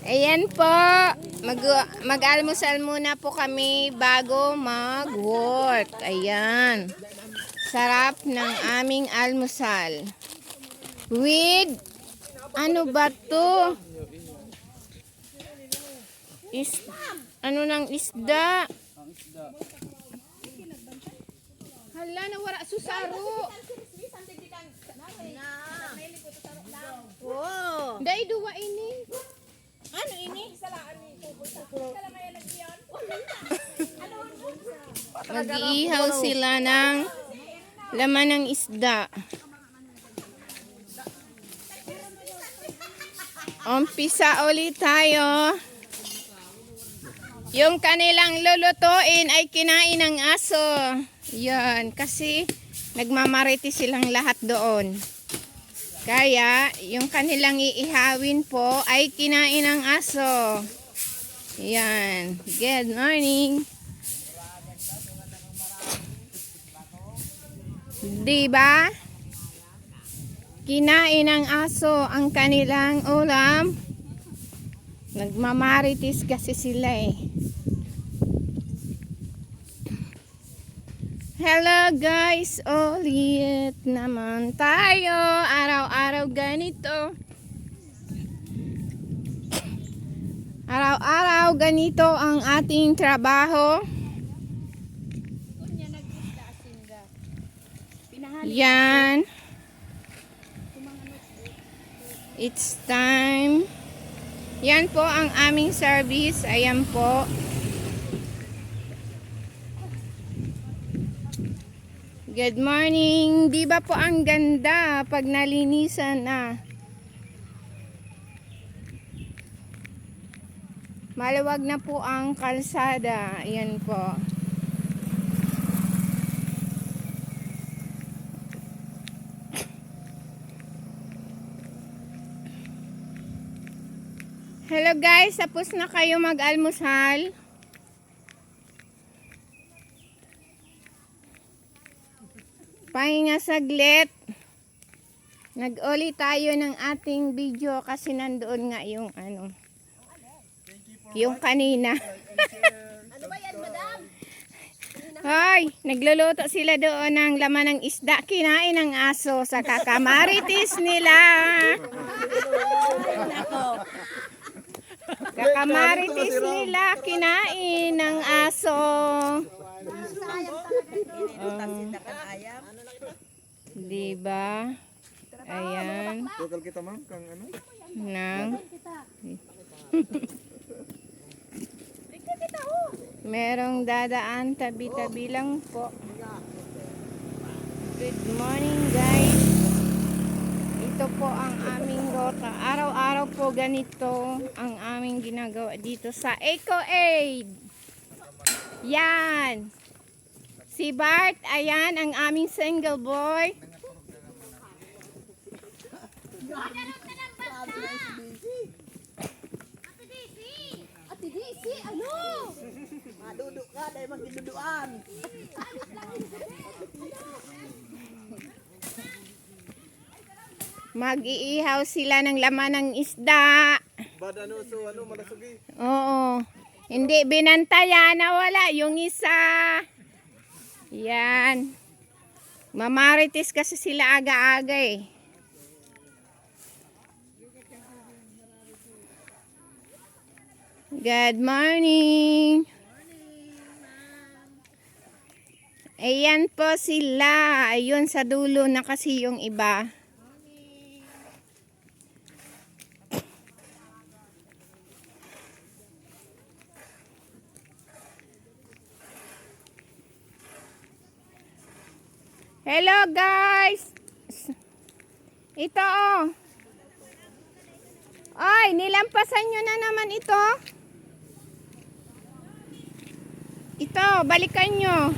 Ayan po, mag-almusal muna po kami bago mag-work. Ayan. Sarap ng aming almusal. With, ano ba to? Ano ng isda? Hala, nawara susaro. Wow. Dai duwa ini. Ano ini? Mag-iihaw sila ng laman ng isda. Umpisa ulit tayo. Yung kanilang lulutuin ay kinain ng aso. Yan, kasi nagmamariti silang lahat doon. Kaya, yung kanilang iihawin po ay kinain ng aso. Yan. Good morning. Diba? Kinain ng aso ang kanilang ulam. Nagmamaritis kasi sila eh. Hello guys, ulit naman tayo. Araw-araw ganito. Araw-araw ganito ang ating trabaho. Yan. It's time. Yan po ang aming service. Ayan po. Good morning. Di ba po ang ganda pag nalinisan na? Maluwag na po ang kalsada. Ayan po. Hello guys, tapos na kayo mag-almusal? Pahinga saglit. Nag-uli tayo ng ating video kasi nandoon nga yung ano. Yung kanina. Ano ba yan, madam? Hoy, nagluluto sila doon ng laman ng isda. Kinain ng aso sa kakamaritis nila. Kakamaritis nila, kinain ng aso. Diba? Ayan. Local kita ma'am, kang ano? Nang. Merong dadaan, tabi-tabi lang po. Good morning guys. Ito po ang aming rota. Araw-araw po ganito ang aming ginagawa dito sa Eco Aid. Yan. Si Bart, ayan ang aming single boy. Ate Daisy, ano? Maduduk ka, dahil magdiduduan. Mag-iihaw sila ng laman ng isda. Bad ano, so ano, malasugi. Oo. Hindi binantayan na wala yung isa. Yan. Mamaritis kasi sila aga-aga eh. Good morning. Ayan po sila. Ayun sa dulo na kasi yung iba. Hello guys. Ito oh. Ay, nilampasan nyo na naman ito. Ito, balikan nyo.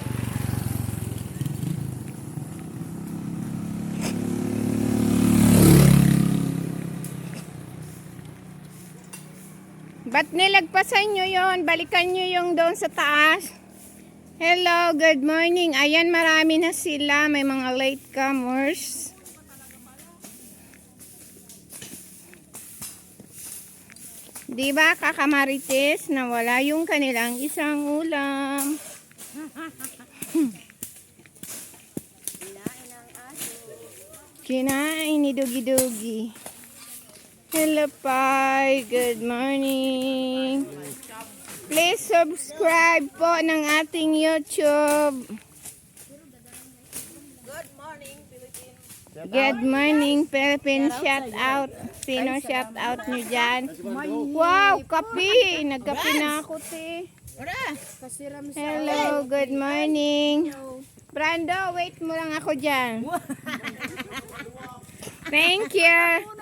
Ba't nilagpasan nyo yon? Balikan nyo yung doon sa taas. Hello, good morning. Ayan, marami na sila. May mga latecomers. Di ba kakamarites na wala yung kanilang isang ulam? Kinain ni Dugi-Dugi. Hello, Pai. Good morning. Please subscribe po ng ating YouTube. Good morning, Philippines. Good morning, Philippines. Shout out. Sino shout out nyo dyan? Wow, kape. Nagkape na ako, te. Hello, good morning. Brando, wait mo lang ako dyan. Thank you.